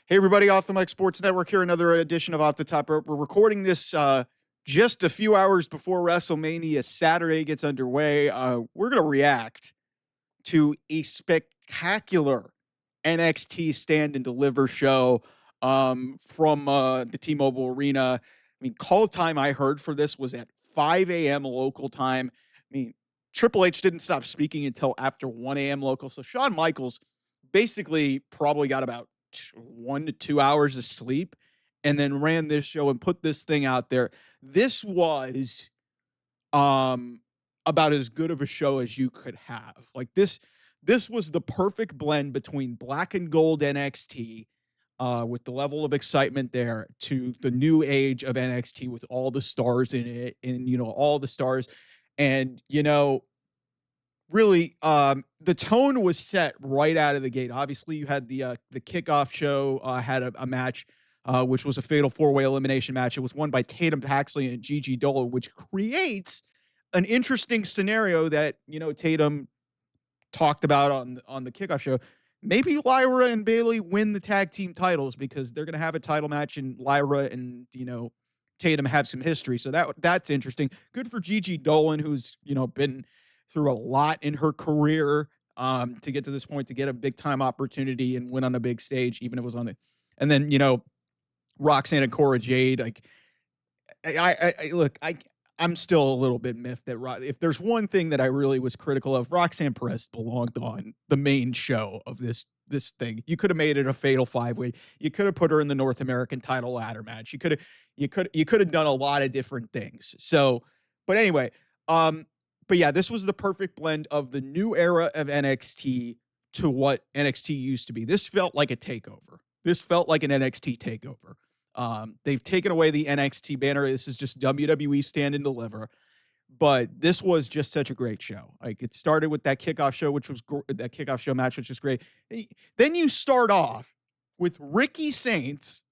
Hey, everybody, Off the Mic Sports Network here, another edition of Off the Top Rope. We're recording this just a few hours before WrestleMania Saturday gets underway. We're going to react to a spectacular NXT Stand and Deliver show from the T-Mobile Arena. I mean, call time I heard for this was at 5 a.m. local time. I mean, Triple H didn't stop speaking until after 1 a.m. local. So Shawn Michaels basically probably got about 1 to 2 hours of sleep and then ran this show and put this thing out there. This was about as good of a show as you could have. Like this was the perfect blend between black and gold NXT with the level of excitement there to the new age of NXT with all the stars in it and all the stars and really the tone was set right out of the gate. Obviously you had the kickoff show had a match which was a fatal four-way elimination match. It was won by Tatum Paxley and Gigi Dolan, which creates an interesting scenario that Tatum talked about on the kickoff show. Maybe Lyra and Bayley win the tag team titles because they're going to have a title match, and Lyra and Tatum have some history, so that's interesting. Good for Gigi Dolan, who's been through a lot in her career to get to this point, to get a big time opportunity and win on a big stage, even if it was on it. And then Roxanne and Cora Jade, like I'm still a little bit miffed that if there's one thing that I really was critical of, Roxanne Perez belonged on the main show of this thing. You could have made it a fatal five-way. You could have put her in the North American title ladder match. You could have done a lot of different things. So, but anyway, but yeah, this was the perfect blend of the new era of NXT to what NXT used to be. This felt like a takeover. This felt like an NXT takeover. They've taken away the NXT banner. This is just WWE Stand and Deliver. But this was just such a great show. Like, it started with that kickoff show, that kickoff show match, which is great. Then you start off with Ricky Saints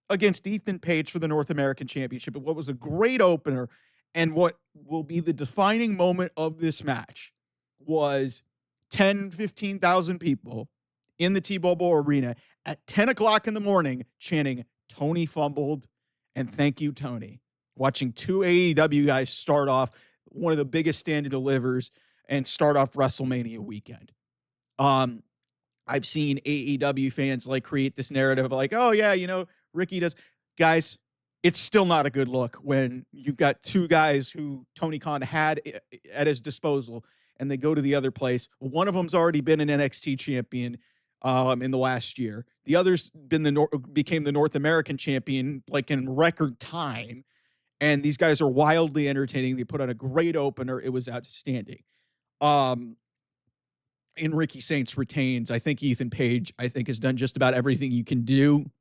against Ethan Page for the North American Championship. What was a great opener, and what will be the defining moment of this match was 10, 15,000 people in the T-Mobile Arena at 10 o'clock in the morning chanting, "Tony fumbled," and "Thank you, Tony." Watching two AEW guys start off one of the biggest stand and delivers and start off WrestleMania weekend. I've seen AEW fans like create this narrative of like, oh yeah, Ricky does. Guys, it's still not a good look when you've got two guys who Tony Khan had at his disposal and they go to the other place. One of them's already been an NXT champion in the last year. The other's became the North American champion like in record time. And these guys are wildly entertaining. They put on a great opener. It was outstanding. And Ricky Saints retains. I think Ethan Page, has done just about everything you can do.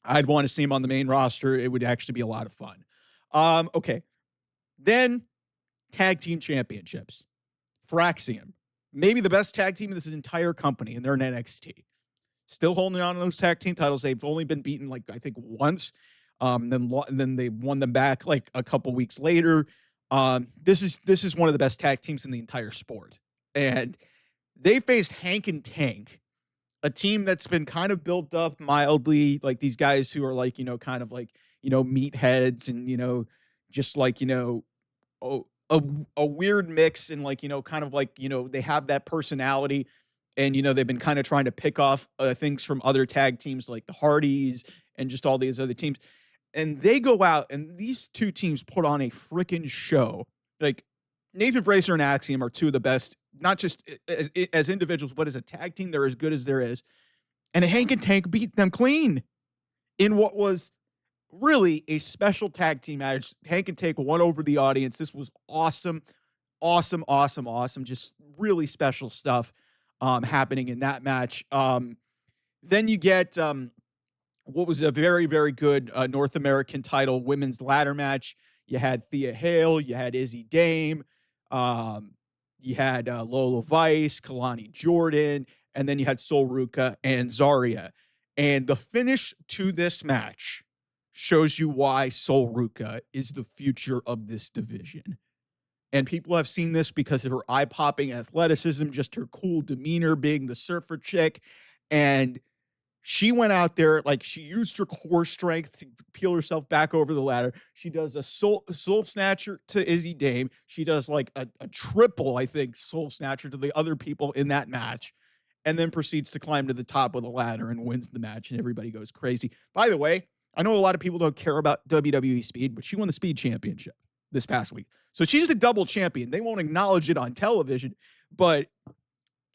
I'd want to see him on the main roster. It would actually be a lot of fun. Okay. Then tag team championships. Fraxium, maybe the best tag team in this entire company, and they're in NXT. Still holding on to those tag team titles. They've only been beaten I think once. Then they won them back like a couple weeks later. This is one of the best tag teams in the entire sport. And they faced Hank and Tank, a team that's been kind of built up mildly, like these guys who are kind of meatheads and, just a weird mix and kind of they have that personality and, they've been kind of trying to pick off things from other tag teams like the Hardys and just all these other teams. And they go out and these two teams put on a freaking show. Like Nathan Fraser and Axiom are two of the best, not just as individuals, but as a tag team. They're as good as there is. And Hank and Tank beat them clean in what was really a special tag team match. Hank and Tank won over the audience. This was awesome. Awesome. Just really special stuff happening in that match. Then you get what was a very, very good North American title women's ladder match. You had Thea Hale, you had Izzy Dame, you had Lola Vice, Kalani Jordan, and then you had Sol Ruka and Zarya. And the finish to this match shows you why Sol Ruka is the future of this division. And people have seen this because of her eye-popping athleticism, just her cool demeanor, being the surfer chick. And She went out there, like, she used her core strength to peel herself back over the ladder. She does a soul snatcher to Izzy Dame. She does, like, a triple, I think, soul snatcher to the other people in that match, and then proceeds to climb to the top of the ladder and wins the match, and everybody goes crazy. By the way, I know a lot of people don't care about WWE Speed, but she won the Speed Championship this past week. So she's a double champion. They won't acknowledge it on television, but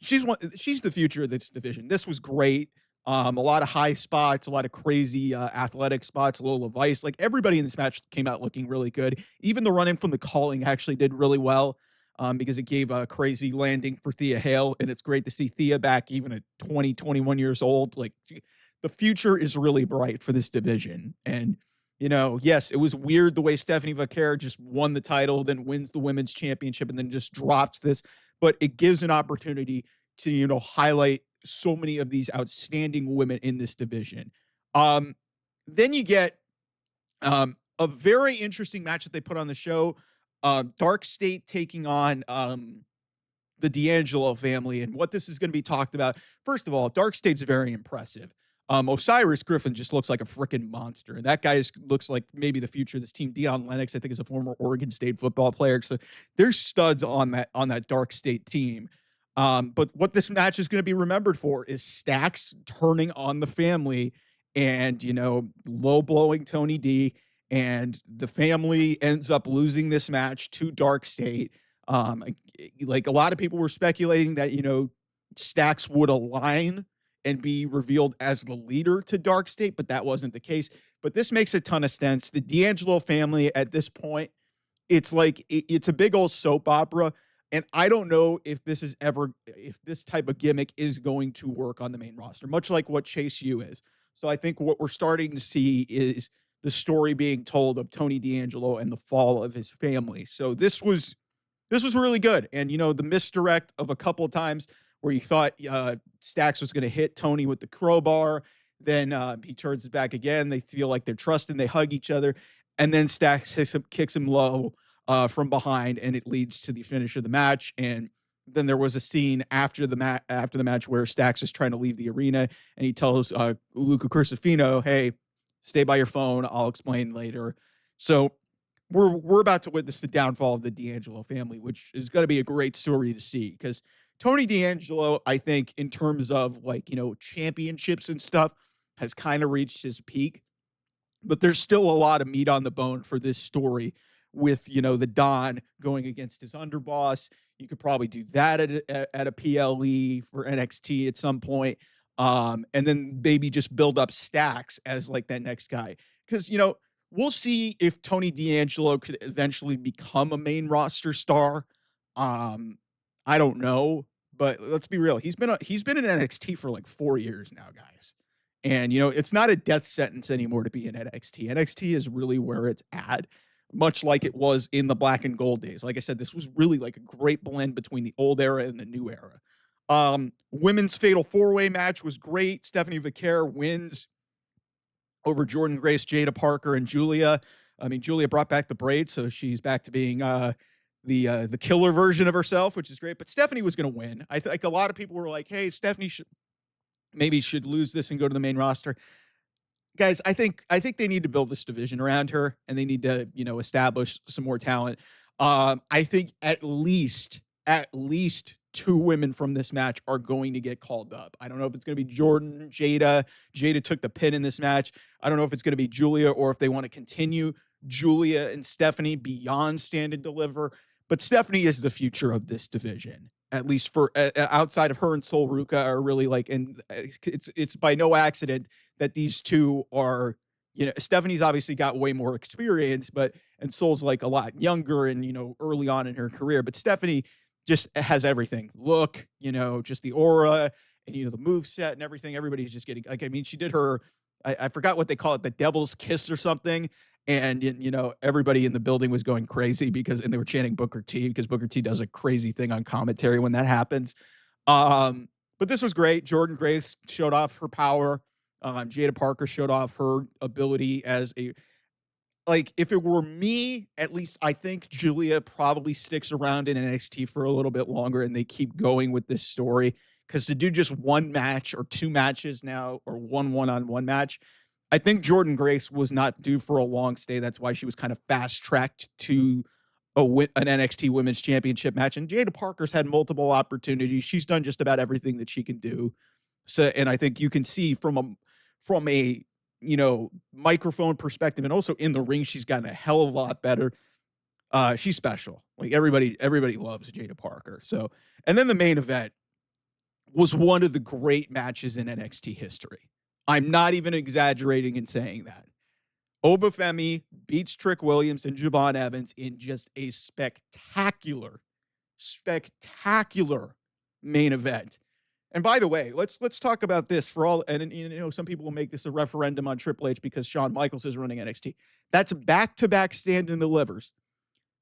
she's the future of this division. This was great. A lot of high spots, a lot of crazy athletic spots, Lola Vice. Like everybody in this match came out looking really good. Even the run in from the calling actually did really well because it gave a crazy landing for Thea Hale. And it's great to see Thea back even at 20, 21 years old. Like the future is really bright for this division. And, you know, yes, it was weird the way Stephanie Vaquer just won the title, then wins the women's championship, and then just drops this. But it gives an opportunity to, you know, highlight so many of these outstanding women in this division. Then you get a very interesting match that they put on the show. Dark State taking on the D'Angelo family, and what this is going to be talked about. First of all, Dark State's very impressive. Osiris Griffin just looks like a freaking monster. And that guy looks like maybe the future of this team. Deion Lennox, I think, is a former Oregon State football player. So there's studs on that Dark State team. But what this match is going to be remembered for is Stacks turning on the family and, you know, low blowing Tony D. And the family ends up losing this match to Dark State. Like a lot of people were speculating that, you know, Stacks would align and be revealed as the leader to Dark State, but that wasn't the case. But this makes a ton of sense. The D'Angelo family at this point, it's like it's a big old soap opera. And I don't know if if this type of gimmick is going to work on the main roster, much like what Chase U is. So I think what we're starting to see is the story being told of Tony D'Angelo and the fall of his family. So this was really good. And, you know, the misdirect of a couple of times where you thought Stacks was going to hit Tony with the crowbar. Then he turns it back again. They feel like they're trusting. They hug each other. And then Stacks kicks him low from behind, and it leads to the finish of the match. And then there was a scene after the match where Stacks is trying to leave the arena, and he tells Luca Crucifino, hey, stay by your phone. I'll explain later. So we're about to witness the downfall of the D'Angelo family, which is going to be a great story to see because Tony D'Angelo, I think, in terms of like, you know, championships and stuff, has kind of reached his peak, but there's still a lot of meat on the bone for this story with, you know, the Don going against his underboss. You could probably do that at a PLE for NXT at some point. And then maybe just build up Stacks as like that next guy. Because, you know, we'll see if Tony D'Angelo could eventually become a main roster star. I don't know, but let's be real. He's been in NXT for like 4 years now, guys. And, you know, it's not a death sentence anymore to be in NXT. NXT is really where it's at, much like it was in the black and gold days. Like I said, this was really like a great blend between the old era and the new era. Women's fatal four-way match was great. Stephanie Vaquer wins over Jordan Grace, Jada Parker, and Julia. I mean, Julia brought back the braid, so she's back to being the killer version of herself, which is great. But Stephanie was going to win. I think a lot of people were like, "Hey, Stephanie should lose this and go to the main roster." Guys, I think they need to build this division around her, and they need to, you know, establish some more talent. I think at least two women from this match are going to get called up. I don't know if it's going to be Jordan, Jada. Jada took the pin in this match. I don't know if it's going to be Julia or if they want to continue Julia and Stephanie beyond Stand and Deliver. But Stephanie is the future of this division, at least for outside of her and Sol Ruca are really like, and it's by no accident that these two are, you know, Stephanie's obviously got way more experience, and Sol's like a lot younger and, you know, early on in her career, but Stephanie just has everything. Look, you know, just the aura and, you know, the move set and everything. Everybody's just getting, like, I mean, she did her, I forgot what they call it, the devil's kiss or something. And, you know, everybody in the building was going crazy and they were chanting Booker T because Booker T does a crazy thing on commentary when that happens. But this was great. Jordan Grace showed off her power. Jada Parker showed off her ability as like, if it were me, at least I think Julia probably sticks around in NXT for a little bit longer and they keep going with this story because to do just one match or two matches now, or one-on-one match, I think Jordan Grace was not due for a long stay. That's why she was kind of fast-tracked to an NXT Women's Championship match, and Jada Parker's had multiple opportunities. She's done just about everything that she can do. So, and I think you can see from a microphone perspective, and also in the ring, she's gotten a hell of a lot better. She's special. Like everybody loves Jada Parker. So, and then the main event was one of the great matches in NXT history. I'm not even exaggerating in saying that. Obafemi beats Trick Williams and Javon Evans in just a spectacular main event. And by the way, let's talk about this for all. And some people will make this a referendum on Triple H because Shawn Michaels is running NXT. That's back-to-back stand and delivers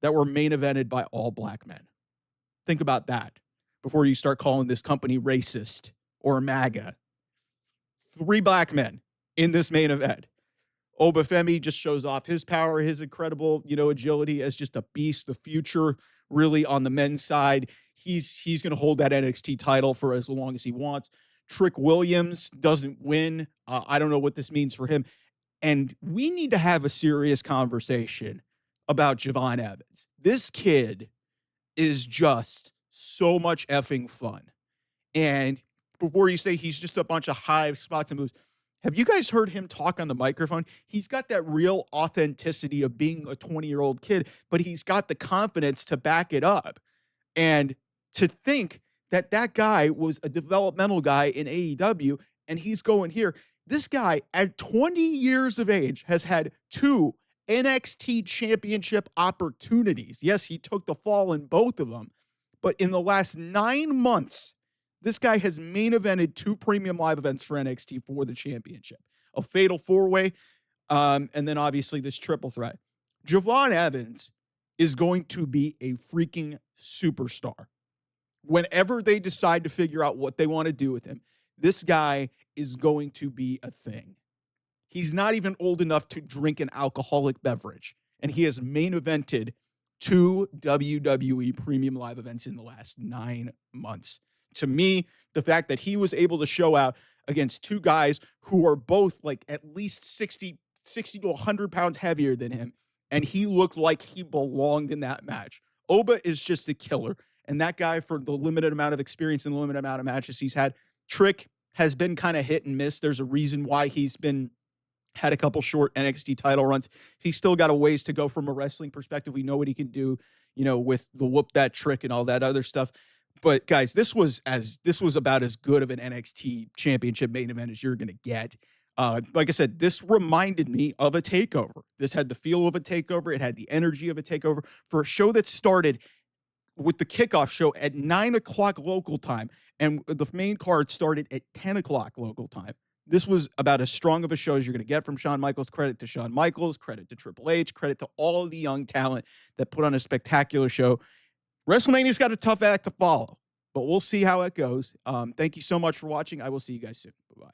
that were main evented by all black men. Think about that before you start calling this company racist or MAGA. 3 black men in this main event. Obafemi just shows off his power, his incredible, agility as just a beast. The future really on the men's side. He's going to hold that NXT title for as long as he wants. Trick Williams doesn't win. I don't know what this means for him. And we need to have a serious conversation about Javon Evans. This kid is just so much effing fun. And before you say he's just a bunch of high spots and moves, have you guys heard him talk on the microphone? He's got that real authenticity of being a 20-year-old kid, but he's got the confidence to back it up. And to think that guy was a developmental guy in AEW and he's going here. This guy at 20 years of age has had 2 NXT championship opportunities. Yes, he took the fall in both of them, but in the last 9 months, this guy has main evented 2 premium live events for NXT for the championship. A fatal 4-way, and then obviously this triple threat. Javon Evans is going to be a freaking superstar. Whenever they decide to figure out what they want to do with him, this guy is going to be a thing. He's not even old enough to drink an alcoholic beverage, and he has main evented 2 WWE premium live events in the last 9 months. To me, the fact that he was able to show out against 2 guys who are both like at least 60 to 100 pounds heavier than him, and he looked like he belonged in that match. Oba is just a killer. And that guy, for the limited amount of experience and the limited amount of matches he's had, Trick has been kind of hit and miss. There's a reason why he's had a couple short NXT title runs. He's still got a ways to go from a wrestling perspective. We know what he can do, with the whoop that trick and all that other stuff. But guys, this was about as good of an NXT championship main event as you're going to get. Like I said, this reminded me of a takeover. This had the feel of a takeover. It had the energy of a takeover for a show that started with the kickoff show at 9:00 local time, and the main card started at 10:00 local time. This was about as strong of a show as you're going to get from Shawn Michaels. Credit to Shawn Michaels, credit to Triple H, credit to all of the young talent that put on a spectacular show. WrestleMania's got a tough act to follow, but we'll see how it goes. Thank you so much for watching. I will see you guys soon. Bye-bye.